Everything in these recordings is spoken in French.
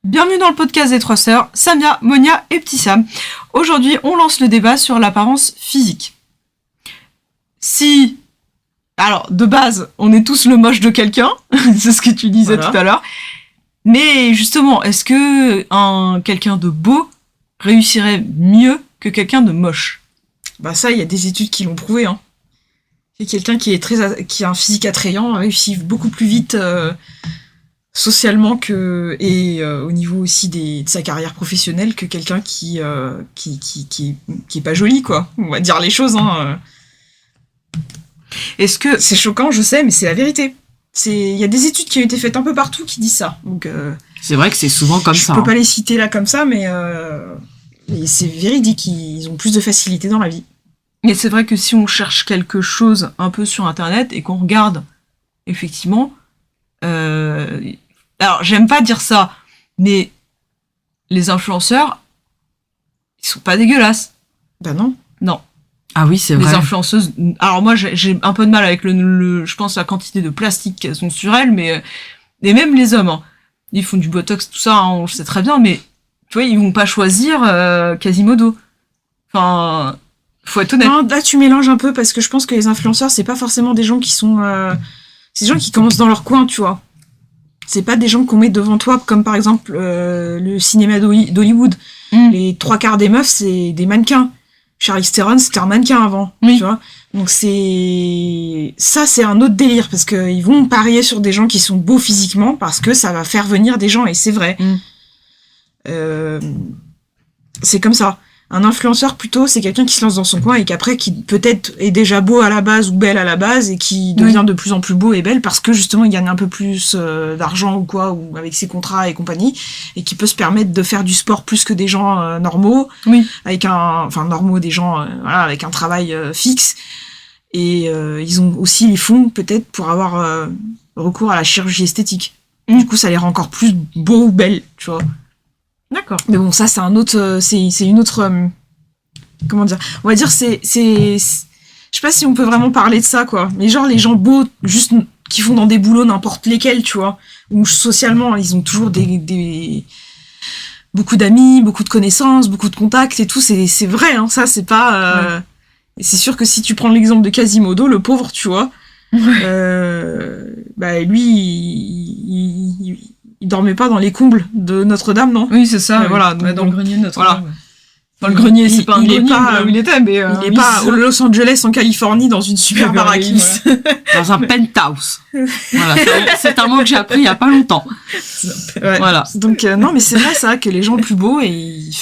Bienvenue dans le podcast des trois sœurs, Samia, Monia et Petit Sam. Aujourd'hui, on lance le débat sur l'apparence physique. Alors, de base, on est tous le moche de quelqu'un, c'est ce que tu disais tout à l'heure. Mais justement, est-ce que quelqu'un de beau réussirait mieux que quelqu'un de moche ? Bah ça, il y a des études qui l'ont prouvé. C'est quelqu'un qui a un physique attrayant réussit beaucoup plus vite socialement et au niveau aussi de sa carrière professionnelle que quelqu'un qui est pas joli, quoi. On va dire les choses. Est-ce que c'est choquant, je sais, mais c'est la vérité. Il y a des études qui ont été faites un peu partout qui disent ça. Donc c'est vrai que c'est souvent comme ça. Je peux pas les citer là comme ça, mais c'est véridique. Ils ont plus de facilité dans la vie. Mais c'est vrai que si on cherche quelque chose un peu sur Internet et qu'on regarde, effectivement, alors j'aime pas dire ça, mais les influenceurs, ils sont pas dégueulasses. Bah non. Non. Ah oui, c'est vrai. Les influenceuses, alors moi j'ai un peu de mal avec je pense la quantité de plastique qu'elles ont sur elles, mais et même les hommes, ils font du botox, tout ça, on le sait très bien, mais tu vois, ils vont pas choisir Quasimodo. Enfin, faut être honnête. Non, là tu mélanges un peu parce que je pense que les influenceurs, c'est pas forcément des gens qui sont, c'est des gens qui commencent dans leur coin, tu vois. C'est pas des gens qu'on met devant toi, comme par exemple le cinéma d'Hollywood. Les trois quarts des meufs, c'est des mannequins. Charlize Theron, c'était un mannequin avant, tu vois. Donc c'est un autre délire parce que ils vont parier sur des gens qui sont beaux physiquement parce que ça va faire venir des gens et c'est vrai. C'est comme ça. Un influenceur plutôt, c'est quelqu'un qui se lance dans son coin et qu'après qui peut-être est déjà beau à la base ou belle à la base et qui devient de plus en plus beau et belle parce que justement il gagne un peu plus d'argent ou quoi ou avec ses contrats et compagnie et qui peut se permettre de faire du sport plus que des gens normaux avec des gens avec un travail fixe et ils ont aussi les fonds peut-être pour avoir recours à la chirurgie esthétique. Du coup ça les rend encore plus beaux ou belles, tu vois. D'accord. Mais bon, ça, c'est un autre, c'est une autre, comment dire, on va dire, je sais pas si on peut vraiment parler de ça, quoi. Mais genre, les gens beaux, juste, qui font dans des boulots n'importe lesquels, tu vois, où socialement, ils ont toujours beaucoup d'amis, beaucoup de connaissances, beaucoup de contacts et tout, c'est vrai, ça, c'est pas, et c'est sûr que si tu prends l'exemple de Quasimodo, le pauvre, tu vois, lui, il dormait pas dans les combles de Notre-Dame, non ? Oui, c'est ça. Voilà, donc, dans le grenier de Notre-Dame. Voilà. Dans le grenier, c'est pas un grenier là où il était, mais il est pas au Los Angeles en Californie dans une super baraque. Dans un penthouse. Voilà, c'est un mot que j'ai appris il y a pas longtemps. Voilà. Donc non, mais c'est vrai ça que les gens plus beaux qui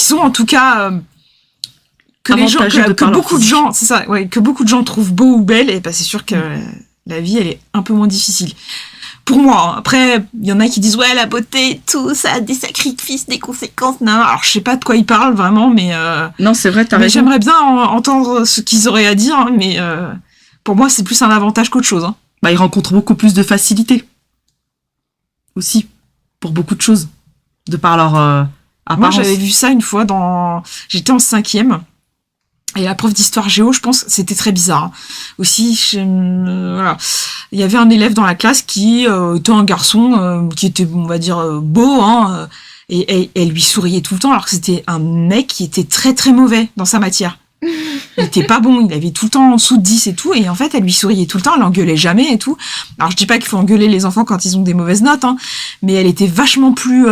sont en tout cas que beaucoup de gens, c'est ça, que beaucoup de gens trouvent beau ou belle, et c'est sûr que la vie elle est un peu moins difficile. Pour moi, après, il y en a qui disent ouais la beauté, tout ça a des sacrifices, des conséquences. Non, alors je sais pas de quoi ils parlent vraiment, mais non c'est vrai, t'as raison. J'aimerais bien entendre ce qu'ils auraient à dire, mais pour moi c'est plus un avantage qu'autre chose. Ils rencontrent beaucoup plus de facilité aussi pour beaucoup de choses de par leur apparence. Moi j'avais vu ça une fois j'étais en 5e. Et la prof d'histoire géo, je pense, c'était très bizarre. Aussi, voilà. Il y avait un élève dans la classe qui était un garçon qui était, on va dire, beau, et elle lui souriait tout le temps, alors que c'était un mec qui était très très mauvais dans sa matière. Il était pas bon, il avait tout le temps en dessous de 10 et tout, et en fait, elle lui souriait tout le temps, elle l'engueulait jamais et tout. Alors, je dis pas qu'il faut engueuler les enfants quand ils ont des mauvaises notes, mais elle était vachement plus...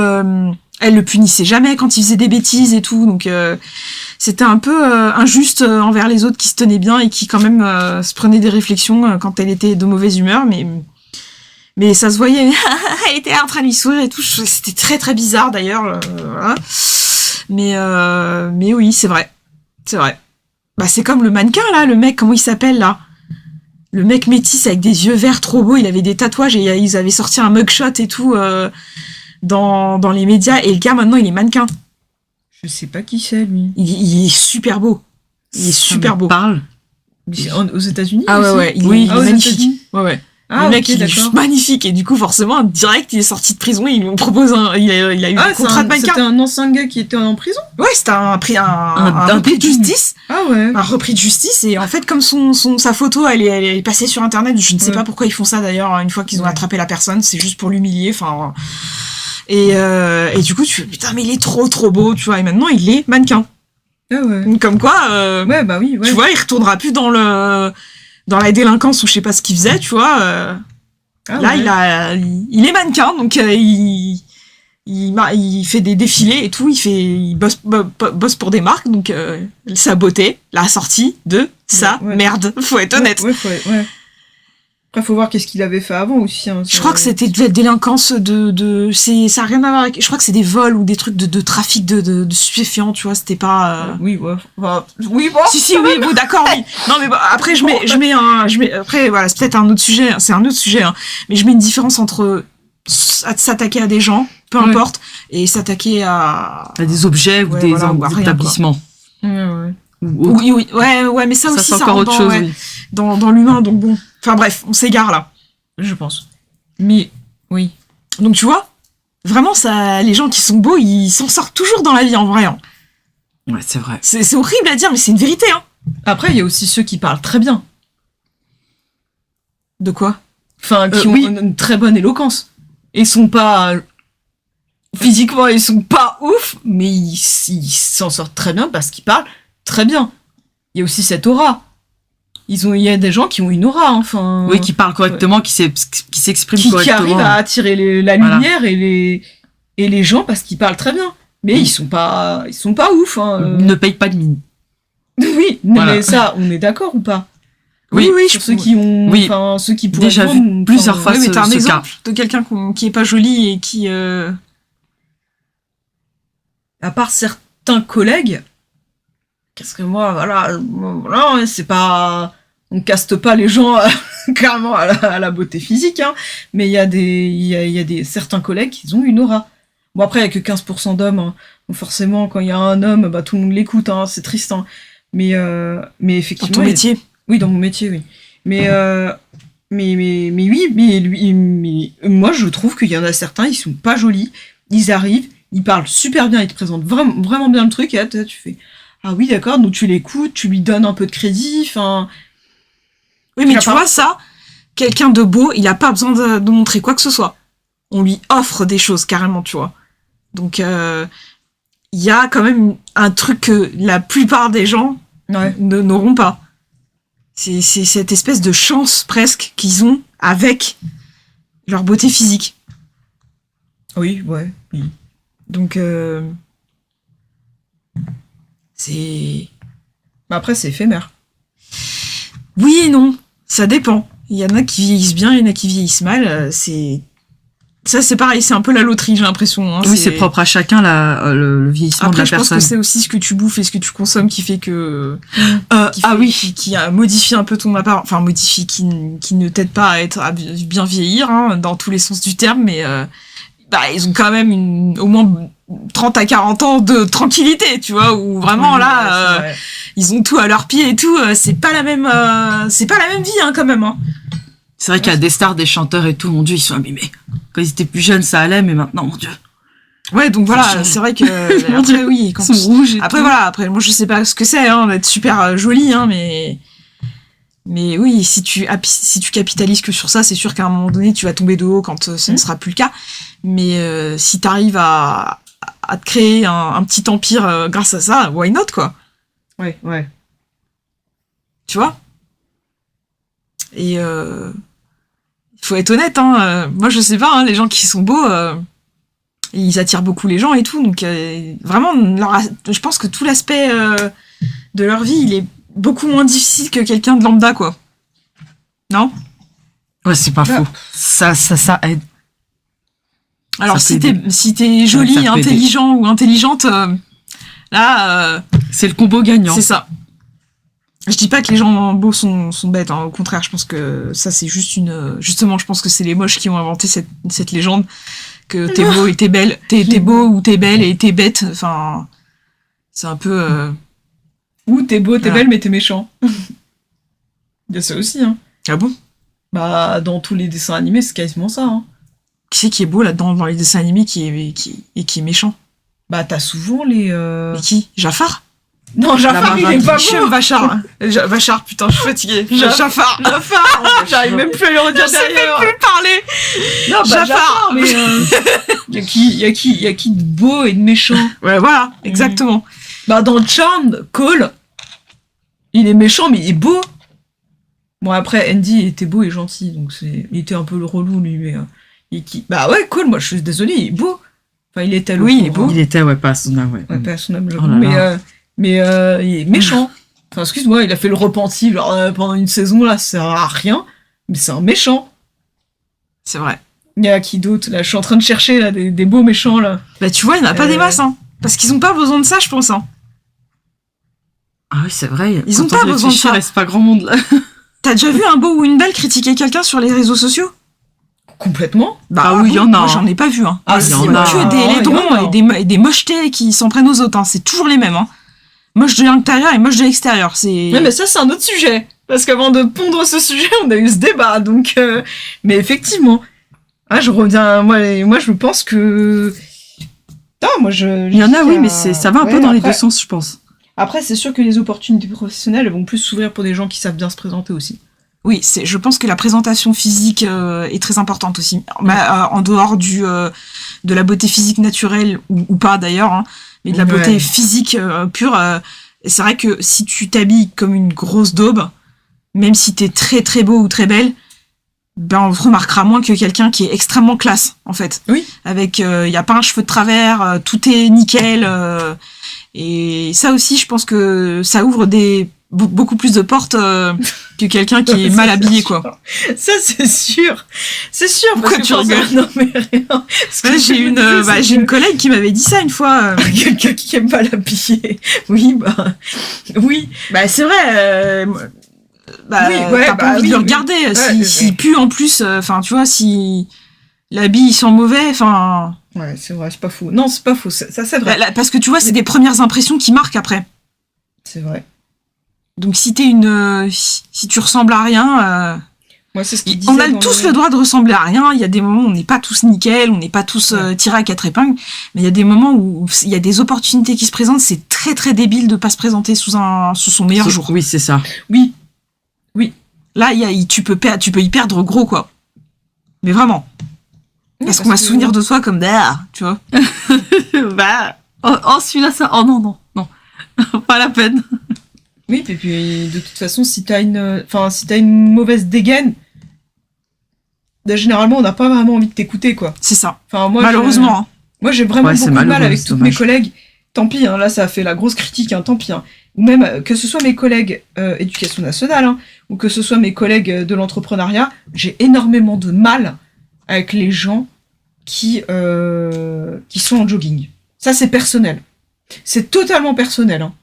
elle le punissait jamais quand il faisait des bêtises et tout, donc c'était un peu injuste envers les autres qui se tenaient bien et qui quand même se prenaient des réflexions quand elle était de mauvaise humeur, mais ça se voyait. Elle était en train de lui sourire et tout, c'était très très bizarre d'ailleurs, voilà. Mais oui, c'est vrai. C'est comme le mannequin là, le mec, comment il s'appelle là, le mec métis avec des yeux verts trop beaux, il avait des tatouages et ils avaient sorti un mugshot et tout dans les médias, et le gars maintenant il est mannequin. Je sais pas qui c'est lui. Il est super beau. Il est super beau. Parle. Aux États-Unis. Ah ouais, il est magnifique. Ouais. Ah, le mec, il est juste magnifique. Et du coup, forcément, direct, il est sorti de prison. Ils lui ont proposé il a eu un contrat de mannequin. C'était un ancien gars qui était en prison. Ouais, c'était un repris de justice. Ah ouais. Un repris de justice. Et en fait, comme sa photo, elle est passée sur Internet. Je ne sais pas pourquoi ils font ça d'ailleurs. Une fois qu'ils ont attrapé la personne, c'est juste pour l'humilier. Enfin, Et du coup, tu fais, putain, mais il est trop beau, tu vois. Et maintenant, il est mannequin. Ah ouais. Comme quoi, Ouais, bah oui, ouais. tu vois, il retournera plus dans la délinquance ou je sais pas ce qu'il faisait, tu vois. Ah Là, ouais. il est mannequin, donc il fait des défilés et tout, il bosse pour des marques, donc sa beauté l'a sortie de sa Ouais. merde, faut être honnête. Ouais. Après, faut voir qu'est-ce qu'il avait fait avant aussi. Hein, Je crois que c'était de la délinquance ça a rien à voir avec, je crois que c'est des vols ou des trucs de trafic de stupéfiants, tu vois, c'était pas, Oui, ouais. Enfin, oui, bon. Si, oui, bon, d'accord, oui. Non, mais bon, après, après, voilà, c'est peut-être un autre sujet, c'est un autre sujet, hein, mais je mets une différence entre s'attaquer à des gens, peu Ouais. importe, et s'attaquer à des objets ou Ouais, des voilà, ou à rien, établissements. Ouais. Ou autre. Oui, ouais, mais ça aussi, c'est ça encore rentre autre dans, chose, ouais, oui. dans l'humain, donc bon. Enfin bref, on s'égare là. Je pense. Mais, oui. Donc tu vois, vraiment, ça, les gens qui sont beaux, ils s'en sortent toujours dans la vie, en vrai. Hein. Ouais, c'est vrai. C'est horrible à dire, mais c'est une vérité, hein. Après, il y a aussi ceux qui parlent très bien. De quoi? Enfin, qui ont oui. une très bonne éloquence. Ils sont pas... Physiquement, ils sont pas ouf, mais ils s'en sortent très bien parce qu'ils parlent très bien. Il y a aussi cette aura. Il y a des gens qui ont une aura, enfin... Oui, qui parlent correctement, qui s'expriment qui correctement. arrivent à attirer la Voilà. lumière et les gens parce qu'ils parlent très bien. Mais ils sont pas ouf. Hein. Ils ne payent pas de mine. Oui, Voilà. mais ça, on est d'accord ou pas? Oui, sur ceux qui ont, Oui. enfin ceux qui pourraient Déjà vendre, vu plusieurs enfin, fois Oui, mais t'as un ce exemple de quelqu'un qui est pas joli et qui... à part certains collègues, qu'est-ce que moi, voilà, c'est pas, on caste pas les gens clairement à la beauté physique, hein, mais il y a des certains collègues qui ont une aura. Bon après il y a que 15% d'hommes, hein, donc forcément quand il y a un homme, bah tout le monde l'écoute, hein, c'est triste, hein, mais Dans effectivement. ton métier. Oui, dans mon métier, oui. Mais oui, mais moi je trouve qu'il y en a certains, ils sont pas jolis, ils arrivent, ils parlent super bien, ils te présentent vraiment, vraiment bien le truc, et là tu fais ah oui d'accord, donc tu l'écoutes, tu lui donnes un peu de crédit, enfin. Oui, mais Tu tu l'as pas- vois, ça, quelqu'un de beau, il a pas besoin de montrer quoi que ce soit. On lui offre des choses, carrément, tu vois. Donc, il y a quand même un truc que la plupart des gens Ouais. n'auront pas. C'est cette espèce de chance, presque, qu'ils ont avec leur beauté physique. Oui, ouais. Oui. Donc, c'est... Mais après c'est éphémère. Oui et non, ça dépend. Il y en a qui vieillissent bien, il y en a qui vieillissent mal. Ça, c'est pareil, c'est un peu la loterie, j'ai l'impression. Hein. Oui, c'est propre à chacun le vieillissement Après, de la je pense personne. que c'est aussi ce que tu bouffes et ce que tu consommes qui fait que... qui modifie un peu ton apparence, enfin modifie, qui ne t'aide pas à bien vieillir, hein, dans tous les sens du terme, mais ils ont quand même au moins 30 à 40 ans de tranquillité, tu vois, où vraiment Oui, là, ouais, c'est vrai. ils ont tout à leurs pieds et tout, c'est pas la même vie, hein, quand même, hein. C'est vrai qu'il y a des stars, des chanteurs et tout, mon Dieu, ils sont abîmés. Quand ils étaient plus jeunes, ça allait, mais maintenant, mon Dieu. Ouais, donc voilà, Franchement. c'est vrai que, Mon après, Dieu, oui, Ils quand sont rouges et après tout. voilà, après moi je sais pas ce que c'est hein, d'être super jolie hein, mais oui, si tu capitalises que sur ça, c'est sûr qu'à un moment donné tu vas tomber de haut quand ce ne sera plus le cas. Mais si t'arrives à te créer un petit empire grâce à ça, why not quoi, Ouais, ouais. tu vois. Et faut être honnête hein, moi je sais pas hein, les gens qui sont beaux ils attirent beaucoup les gens et tout, donc vraiment je pense que tout l'aspect de leur vie il est beaucoup moins difficile que quelqu'un de lambda quoi. Non? Ouais, c'est pas Bah. faux. Ça aide. Alors Ça peut si t'es jolie, ça peut aider. intelligent ou intelligente, là C'est le combo gagnant. c'est ça. Je dis pas que les gens beaux sont bêtes, hein. Au contraire, je pense que ça c'est juste justement, je pense que c'est les moches qui ont inventé cette légende que t'es beau et t'es belle, t'es beau ou t'es belle et t'es bête. Enfin, c'est un peu. Ou t'es beau, t'es Voilà. belle, mais t'es méchant. Il y a ça aussi, hein. Ah bon? Bah, dans tous les dessins animés, c'est quasiment ça, hein. Qui c'est qui est beau là-dedans dans les dessins animés qui est méchant? Bah, t'as souvent les... Mais qui? Jafar? Non, Jafar, il est pas J'aime beau. Vachar. Vachar, putain, je suis fatiguée. Jafar. Jafar, j'arrive même plus à le redire Je sais derrière. même plus parler. Non, bah, Jafar, mais y a qui de beau et de méchant. Ouais, voilà, exactement. Bah, dans Charmed, Cole, il est méchant, mais il est beau. Bon, après, Andy il était beau et gentil, donc il était un peu le relou, lui, mais bah ouais, Cole, moi, je suis désolée, il est beau. Enfin, il était Oui, il est beau. Il était, pas à son âme, ouais. Ouais, pas à son âme, Oh là mais il est méchant. Enfin, excuse-moi, il a fait le repenti, genre, pendant une saison, là, ça sert à rien, mais c'est un méchant. C'est vrai. Il y a qui d'autre, là, je suis en train de chercher, là, des beaux méchants, là. Bah, tu vois, il n'y en a pas des masses, hein. Parce qu'ils ont pas besoin de ça, je pense, hein. Ah oui, c'est vrai. Ils ont Quand pas on besoin de réfléchit, ça. Il reste pas grand monde, là. T'as déjà vu un beau ou une belle critiquer quelqu'un sur les réseaux sociaux? Complètement. Bah Ah oui, il y en a, Moi, hein. j'en ai pas vu, hein. Ah, Il y si, en bah, a que il y en des a. laidrons et des mochetés qui s'en prennent aux autres, hein. C'est toujours les mêmes, hein. Moche de l'intérieur et moche de l'extérieur. C'est... Ouais, mais ça, c'est un autre sujet. Parce qu'avant de pondre ce sujet, on a eu ce débat, donc... Mais effectivement... Ah, je reviens... Moi, je pense que... Putain, moi, Il y en a, oui, mais ça va un peu dans les deux sens, je pense. Après, c'est sûr que les opportunités professionnelles elles vont plus s'ouvrir pour des gens qui savent bien se présenter aussi. Oui, je pense que la présentation physique est très importante aussi. Bah, en dehors de la beauté physique naturelle, ou pas d'ailleurs, hein, mais de la beauté Ouais. physique pure. C'est vrai que si tu t'habilles comme une grosse daube, même si t'es très très beau ou très belle, ben on te remarquera moins que quelqu'un qui est extrêmement classe, en fait. Oui. Avec, y a pas un cheveu de travers, tout est nickel. Et ça aussi, je pense que ça ouvre beaucoup plus de portes que quelqu'un qui est mal habillé, quoi. Ça, c'est sûr. C'est sûr. Pourquoi parce tu que rigoles? Non, mais rien. Parce que Ouais, je me disais, c'est j'ai que- une collègue qui m'avait dit ça une fois. Quelqu'un qui aime pas l'habiller. Oui, bah... Oui. Bah, c'est vrai. Bah, Oui, ouais, t'as bah pas envie oui, de le oui. regarder. Ouais, S'il pue en plus, enfin, tu vois, si l'habit il sent mauvais, enfin. Ouais, c'est vrai, c'est pas faux. Non, c'est pas faux. Ça, c'est vrai. Parce que tu vois, c'est des premières impressions qui marquent après. C'est vrai. Donc si si tu ressembles à rien, Moi, c'est ce qu'il disait on a dans tous le droit de ressembler à rien. Il y a des moments où on n'est pas tous nickel, on n'est pas tous tirés à quatre épingles, mais il y a des moments où il y a des opportunités qui se présentent. C'est très très débile de pas se présenter sous son meilleur jour. Oui, c'est ça. Oui. Là, tu peux y perdre gros, quoi. Mais vraiment. Parce qu'on va se souvenir de toi comme tu vois. Bah, celui-là, ça... Oh non. Pas la peine. Oui, et puis de toute façon, si t'as une mauvaise dégaine, bah, généralement, on n'a pas vraiment envie de t'écouter, quoi. C'est ça. Enfin, moi, Malheureusement. hein. Moi, j'ai vraiment Ouais, c'est beaucoup de mal malheureux, avec c'est toutes dommage. mes collègues. Tant pis, hein, là, ça a fait la grosse critique, hein, tant pis. Hein. Ou même que ce soit mes collègues éducation nationale, hein, ou que ce soit mes collègues de l'entrepreneuriat, j'ai énormément de mal avec les gens qui sont en jogging. Ça, c'est personnel. C'est totalement personnel. Hein.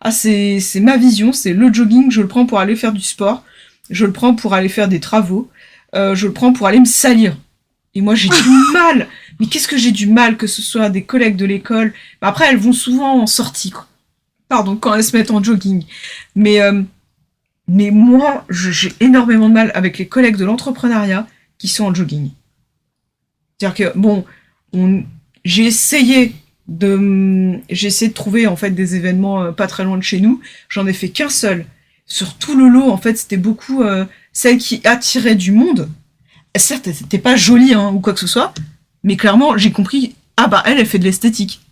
Ah, c'est ma vision, c'est le jogging, je le prends pour aller faire du sport, je le prends pour aller faire des travaux, je le prends pour aller me salir. Et moi, j'ai du mal. Mais qu'est-ce que j'ai du mal que ce soit des collègues de l'école. Bah, après, elles vont souvent en sortie, quoi. Pardon, quand elles se mettent en jogging. Mais moi, j'ai énormément de mal avec les collègues de l'entrepreneuriat qui sont en jogging. C'est-à-dire que, bon, j'ai essayé de trouver, en fait, des événements pas très loin de chez nous. J'en ai fait qu'un seul. Sur tout le lot, en fait, c'était beaucoup celles qui attiraient du monde. Certes, elle n'était pas jolie, hein, ou quoi que ce soit, mais clairement, j'ai compris, ah bah, elle fait de l'esthétique.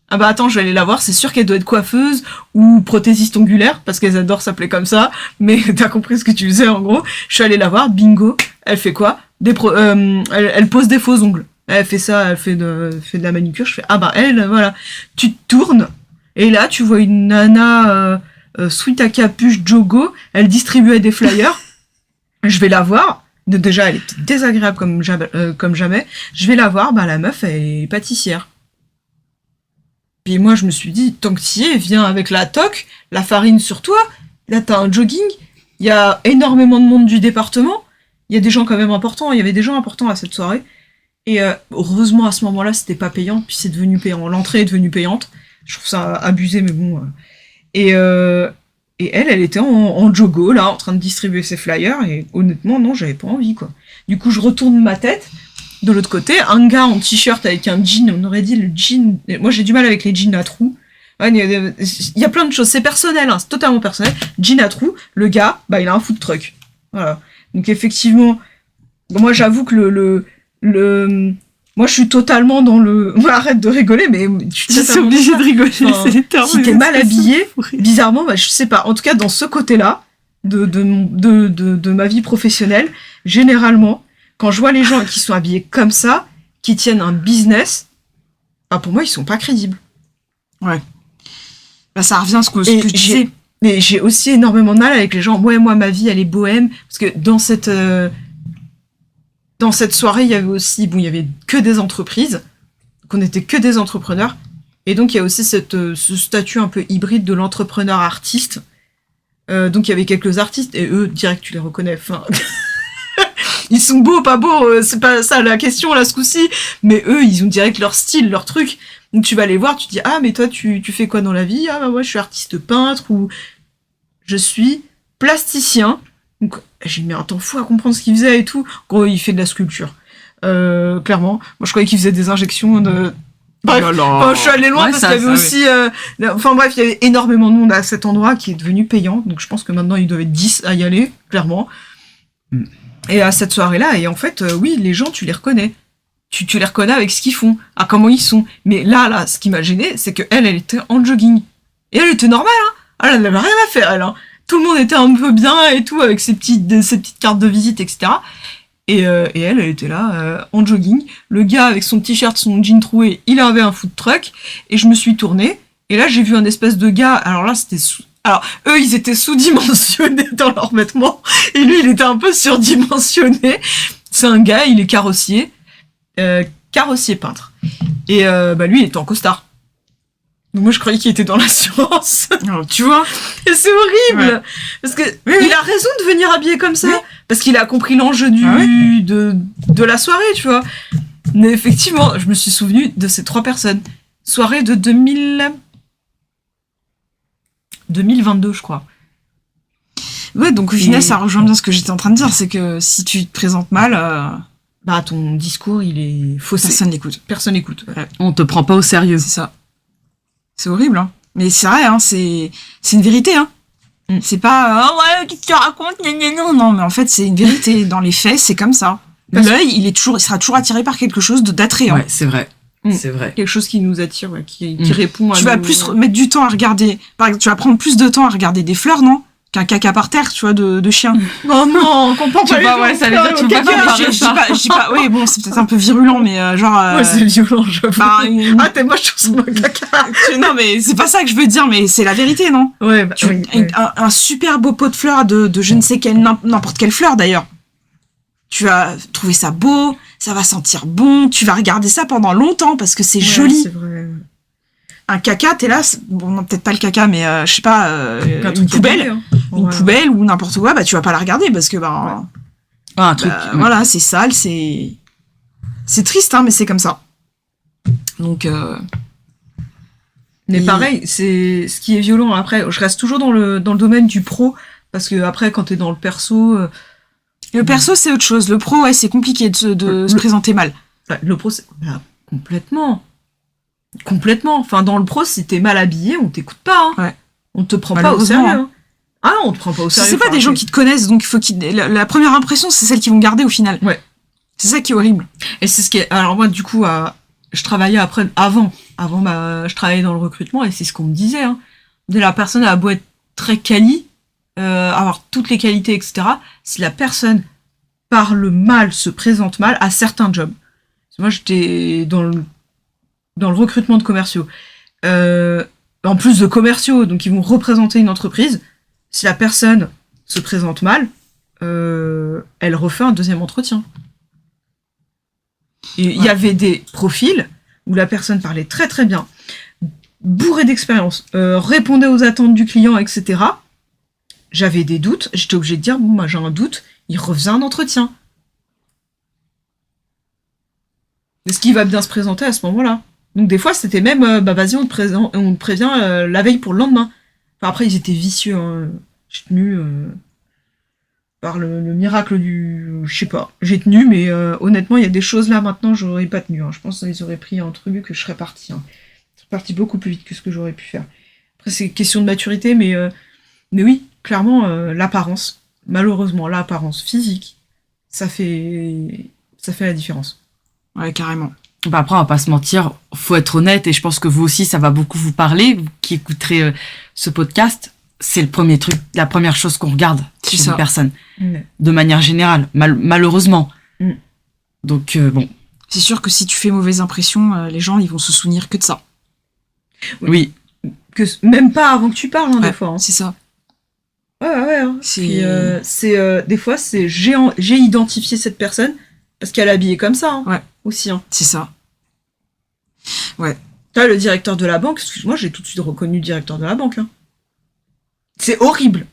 Ah bah attends, je vais aller la voir, c'est sûr qu'elle doit être coiffeuse ou prothésiste ongulaire, parce qu'elles adorent s'appeler comme ça, mais t'as compris ce que tu faisais en gros. Je suis allée la voir, bingo, elle fait quoi? Elle pose des faux ongles. Elle fait ça, elle fait de la manucure, je fais, ah bah elle, voilà. Tu te tournes, et là, tu vois une nana sweat à capuche jogo, elle distribuait des flyers, je vais la voir. Déjà, elle est désagréable comme jamais. Je vais la voir, bah la meuf, elle est pâtissière. Puis moi, je me suis dit, tant que t'y es, viens avec la toque, la farine sur toi. Là, t'as un jogging. Il y a énormément de monde du département. Il y a des gens quand même importants. Il y avait des gens importants à cette soirée. Et heureusement, à ce moment-là, c'était pas payant. Puis c'est devenu payant. L'entrée est devenue payante. Je trouve ça abusé, mais bon. Et elle était en joggo, là, en train de distribuer ses flyers, et honnêtement, non, j'avais pas envie, quoi. Du coup, je retourne ma tête, de l'autre côté, un gars en t-shirt avec un jean, on aurait dit le jean... Moi, j'ai du mal avec les jeans à trous, Ouais, il y a plein de choses. C'est personnel, hein, c'est totalement personnel. Gina True, le gars, bah, il a un food truck. Voilà. Donc, effectivement, moi, j'avoue que moi, je suis totalement dans le... Moi, arrête de rigoler, mais Je suis obligée de rigoler, Enfin, c'est les termes. si t'es mal habillé, bizarrement, bah, je sais pas. En tout cas, dans ce côté-là de ma vie professionnelle, généralement, quand je vois les gens qui sont habillés comme ça, qui tiennent un business, bah, pour moi, ils sont pas crédibles. Ouais. Bah, ça revient à ce que tu disais. Mais j'ai aussi énormément de mal avec les gens. Ouais, moi, ma vie, elle est bohème. Parce que dans cette soirée, il y avait aussi, bon, il y avait que des entreprises. Qu'on n'était que des entrepreneurs. Et donc, il y a aussi ce statut un peu hybride de l'entrepreneur artiste. Donc, il y avait quelques artistes. Et eux, direct, tu les reconnais. Enfin, ils sont beaux, pas beaux. C'est pas ça la question, là, ce coup-ci. Mais eux, ils ont direct leur style, leur truc. Donc, tu vas les voir, tu te dis, ah, mais toi, tu fais quoi dans la vie? Ah, bah, moi, je suis artiste peintre ou je suis plasticien. Donc, j'ai mis un temps fou à comprendre ce qu'il faisait et tout. En gros, il fait de la sculpture. Clairement. Moi, je croyais qu'il faisait des injections de... Bref, enfin, je suis allée loin parce qu'il y avait aussi... Enfin bref, il y avait énormément de monde à cet endroit qui est devenu payant. Donc, je pense que maintenant, il doit être 10 à y aller, clairement. Et à cette soirée-là, et en fait, oui, les gens, tu les reconnais. Tu les reconnais avec ce qu'ils font, à comment ils sont. Mais là, ce qui m'a gêné, c'est que elle était en jogging. Et elle était normale, hein. Elle n'avait rien à faire, elle, hein. Tout le monde était un peu bien et tout, avec ses petites cartes de visite, etc. Et elle était là, en jogging. Le gars, avec son t-shirt, son jean troué, il avait un food truck. Et je me suis tournée. Et là, j'ai vu un espèce de gars. Alors là, alors, eux, ils étaient sous-dimensionnés dans leurs vêtements. Et lui, il était un peu surdimensionné. C'est un gars, il est carrossier. Carrossier peintre. Et bah lui, il était en costard. Donc moi, je croyais qu'il était dans l'assurance. Alors, tu vois. Et c'est horrible. Ouais. Parce que il a raison de venir habillé comme ça. Oui. Parce qu'il a compris l'enjeu de la soirée, tu vois. Mais effectivement, je me suis souvenu de ces 3 personnes. Soirée de 2022, je crois. Ouais, donc au final, ça rejoint bien ce que j'étais en train de dire. C'est que si tu te présentes mal, bah, ton discours, il est faussé. personne n'écoute. Personne n'écoute. Ouais. On te prend pas au sérieux. C'est ça. C'est horrible, hein. Mais c'est vrai, hein, c'est une vérité, hein. C'est pas, oh ouais, qu'est-ce que tu racontes? Non, mais en fait, c'est une vérité. Dans les faits, c'est comme ça. L'œil, il sera toujours attiré par quelque chose d'attrayant. Ouais, c'est vrai. C'est vrai. Quelque chose qui nous attire, ouais, qui répond à Tu vas plus mettre du temps à regarder. Par exemple, tu vas prendre plus de temps à regarder des fleurs, non? Qu'un caca par terre, tu vois, de chien. Oh non, on comprend pas. Ouais, ça veut dire que tu vas pas Je dis pas, oui, bon, c'est peut-être un peu virulent, mais genre. Ouais, c'est violent, j'avoue. Bah, Ah, t'es moche sur mon caca. Non, mais c'est pas ça que je veux dire, mais c'est la vérité, non? Ouais, bah, oui, ouais. Un super beau pot de fleurs de je ne sais quelle, n'importe quelle fleur d'ailleurs. Tu vas trouver ça beau, ça va sentir bon, tu vas regarder ça pendant longtemps parce que c'est joli. C'est vrai. Un caca, t'es là, bon, non, peut-être pas le caca, mais je sais pas, une poubelle. Hein. Une poubelle ou n'importe quoi, bah tu vas pas la regarder parce que un truc. voilà, c'est sale, c'est triste, hein, mais c'est comme ça. Donc mais pareil, c'est ce qui est violent. Après, je reste toujours dans le domaine du pro parce que après, quand t'es dans le perso, le perso c'est autre chose. Le pro, ouais, c'est compliqué de se présenter mal. Le pro, c'est complètement. Enfin, dans le pro, si t'es mal habillé, on t'écoute pas. Hein. Ouais. On te prend pas au sérieux. Hein. Ah non, on te prend pas au sérieux. C'est pas des gens qui te connaissent, donc il faut la première impression, c'est celle qu'ils vont garder au final. Ouais. C'est ça qui est horrible. Et c'est ce qui est. Alors moi, du coup, je travaillais avant, je travaillais dans le recrutement et c'est ce qu'on me disait. Hein. La personne a beau être très quali, avoir toutes les qualités, etc. Si la personne parle mal, se présente mal, à certains jobs. Moi, j'étais dans le recrutement de commerciaux. En plus de commerciaux, donc ils vont représenter une entreprise. Si la personne se présente mal, elle refait un deuxième entretien. Et il y avait des profils où la personne parlait très très bien, bourrée d'expérience, répondait aux attentes du client, etc. J'avais des doutes, j'étais obligée de dire, bon, moi j'ai un doute, il refaisait un entretien. Est-ce qu'il va bien se présenter à ce moment-là? Donc des fois, c'était même, vas-y, on te prévient la veille pour le lendemain. Enfin, après, ils étaient vicieux. Hein. J'ai tenu par le miracle du... Je sais pas. J'ai tenu, mais honnêtement, il y a des choses là, maintenant, j'aurais pas tenu. Hein. Je pense qu'ils auraient pris un truc que je serais partie. Hein. parti beaucoup plus vite que ce que j'aurais pu faire. Après, c'est question de maturité, mais oui, clairement, l'apparence, malheureusement, l'apparence physique, ça fait la différence. Ouais, carrément. Bah après, on va pas se mentir, faut être honnête, et je pense que vous aussi, ça va beaucoup vous parler, vous qui écouterez ce podcast, c'est le premier truc, la première chose qu'on regarde C'est chez ça. une personne, Ouais. de manière générale, malheureusement. Mm. Donc, bon, C'est sûr que si tu fais mauvaise impression, les gens, ils vont se souvenir que de ça. oui. Même pas avant que tu parles, des Ouais, fois. Hein. c'est ça. Ouais. Hein. C'est- Puis, des fois, j'ai identifié cette personne parce qu'elle est habillée comme ça. Hein, Ouais. Aussi. Hein. C'est ça. Là, le directeur de la banque, excuse-moi, j'ai tout de suite reconnu le directeur de la banque. Hein. C'est horrible.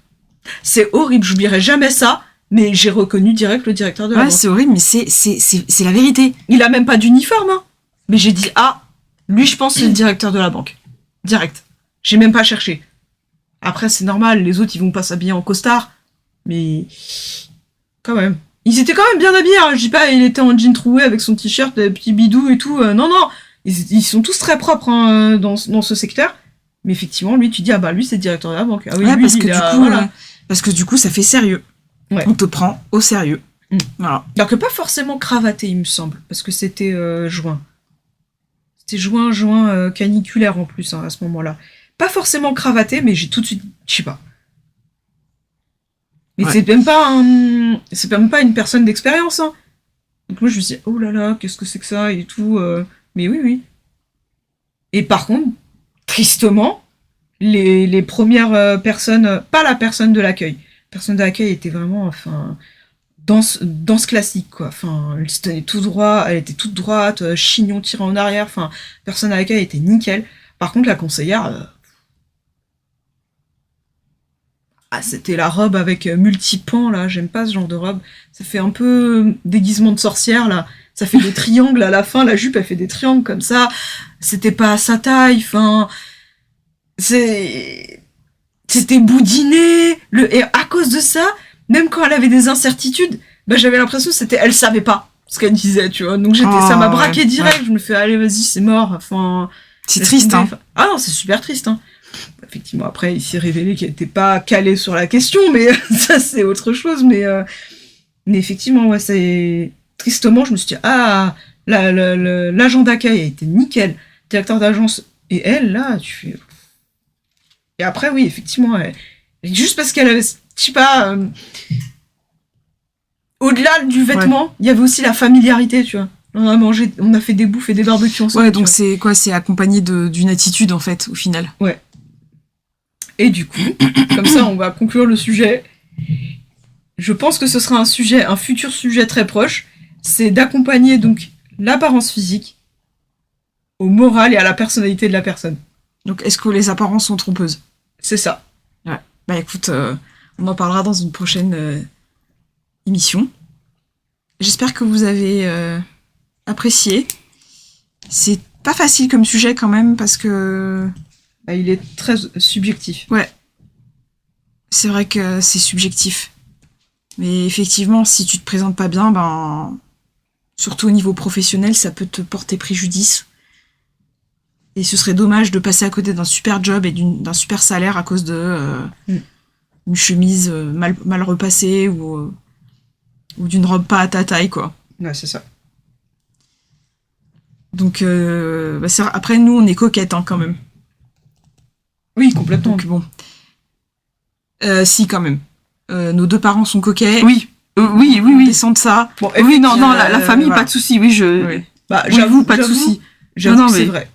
C'est horrible. J'oublierai jamais ça. Mais j'ai reconnu direct le directeur de la Ouais, banque. c'est horrible, mais c'est la vérité. Il a même pas d'uniforme. Hein. Mais j'ai dit, lui, je pense, c'est le directeur de la banque. Direct. J'ai même pas cherché. Après, c'est normal, les autres, ils vont pas s'habiller en costard. Mais, quand même. Ils étaient quand même bien habillés. Hein. Je dis pas, il était en jean troué avec son t-shirt, petit bidou et tout. Non. Ils sont tous très propres hein, dans ce secteur. Mais effectivement, lui, tu dis, lui, c'est le directeur de la banque. Ah oui, Ouais, lui, parce parce que du coup, ça fait sérieux. Ouais. On te prend au sérieux. Mm. Voilà. Alors que pas forcément cravaté, il me semble, parce que c'était juin. C'était juin caniculaire en plus hein, à ce moment-là. Pas forcément cravaté, mais j'ai tout de suite, je sais pas. Mais Ouais. c'est même pas une personne d'expérience. Hein. Donc moi je me suis dit, oh là là, qu'est-ce que c'est que ça et tout. Mais oui. Et par contre, tristement, les premières personnes, pas la personne de l'accueil. La personne de l'accueil était vraiment, danse classique, quoi. Enfin, elle se tenait tout droit, elle était toute droite, chignon tiré en arrière. Enfin, personne à l'accueil était nickel. Par contre, la conseillère, c'était la robe avec multipans, là. J'aime pas ce genre de robe. Ça fait un peu déguisement de sorcière, là. Ça fait des triangles à la fin. La jupe, elle fait des triangles comme ça. C'était pas à sa taille. Enfin, c'était boudiné. Et à cause de ça, même quand elle avait des incertitudes, j'avais l'impression que elle savait pas ce qu'elle disait, tu vois. Donc ça m'a braqué ouais, direct. ouais. Je me fais, allez, vas-y, c'est mort. Enfin, C'est triste, hein. Ah non, c'est super triste, hein. Effectivement, après, il s'est révélé qu'elle n'était pas calée sur la question, mais ça, c'est autre chose. Mais effectivement, ouais, c'est... Tristement, je me suis dit, l'agent d'accueil a été nickel. Directeur d'agence, et elle, là, tu fais... Et après, oui, effectivement, juste parce qu'elle avait, je sais pas... au-delà du vêtement, il y avait aussi la familiarité, tu vois. On a mangé, on a fait des bouffes et des barbecues ensemble. Ouais, donc c'est quoi? C'est accompagné d'une attitude, en fait, au final. Et du coup, comme ça, on va conclure le sujet. Je pense que ce sera un futur sujet très proche. C'est d'accompagner donc l'apparence physique au moral et à la personnalité de la personne. Donc, est-ce que les apparences sont trompeuses? C'est ça. Bah écoute, on en parlera dans une prochaine émission. J'espère que vous avez apprécié. C'est pas facile comme sujet quand même parce que... Il est très subjectif. C'est vrai que c'est subjectif. Mais effectivement, si tu te présentes pas bien, surtout au niveau professionnel, ça peut te porter préjudice. Et ce serait dommage de passer à côté d'un super job et d'un super salaire à cause de une chemise mal repassée ou d'une robe pas à ta taille, quoi. Ouais, c'est ça. Donc, après, nous, on est coquettes, hein, quand même. Oui, complètement. Donc, bon. Si, quand même. Nos deux parents sont coquets. Oui. Oui. On descend de ça. Bon, Oui, non, la famille, voilà. pas de souci. Oui, Oui. j'avoue, pas de souci. J'avoue Non, que mais- c'est vrai.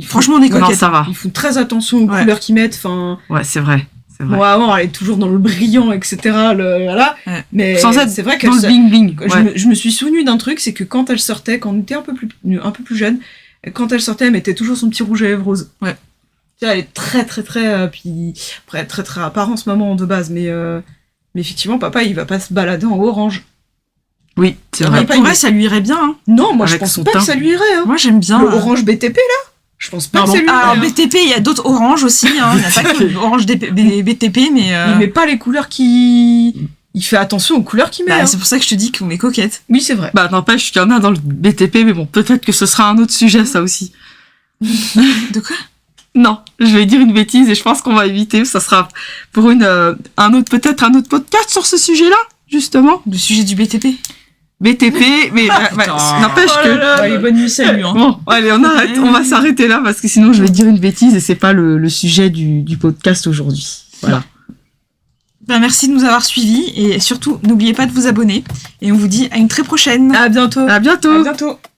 Franchement, on est Non, coquettes. ça va. Ils font très attention aux Ouais. couleurs qu'ils mettent. Enfin, Ouais, c'est vrai. C'est vrai. bon, avant, elle est toujours dans le brillant, etc. Voilà. Ouais. Mais Sans être c'est vrai dans qu'elle le bling bling. Ouais. je me suis souvenu d'un truc, c'est que quand elle sortait, quand on était un peu plus jeune, quand elle sortait, elle mettait toujours son petit rouge à lèvres rose. Ouais. Tu sais, elle est très, très, très, puis après, très, très apparence maman de base, mais effectivement, papa, il va pas se balader en orange. Oui, c'est Ouais, vrai. pas Pour vrai, une- ça lui irait bien. Hein. Non, moi, je Avec pense son pas teint. que ça lui irait, hein. Moi, j'aime bien. Le orange BTP, là, je pense pas Non, que ça non. lui irait. Alors, hein. BTP, il y a d'autres oranges aussi. Hein. Il n'y a pas que orange BTP, mais... Il met pas les couleurs qui... Il fait attention aux couleurs qu'il met. hein. C'est pour ça que je te dis qu'on est coquettes. Oui, c'est vrai. Bah, n'empêche qu'il y en a dans le BTP, mais bon, peut-être que ce sera un autre sujet, ça aussi. De quoi? Non, je vais dire une bêtise et je pense qu'on va éviter. Ça sera pour un autre podcast sur ce sujet-là, justement. Le sujet du BTP. BTP, mais n'empêche que... Allez, bonne nuit, salut. Hein. Bon, allez, on arrête, on va s'arrêter là parce que sinon je vais dire une bêtise et c'est pas le sujet du podcast aujourd'hui. Voilà. Ben, merci de nous avoir suivis et surtout, n'oubliez pas de vous abonner. Et on vous dit à une très prochaine. À bientôt. À bientôt. À bientôt.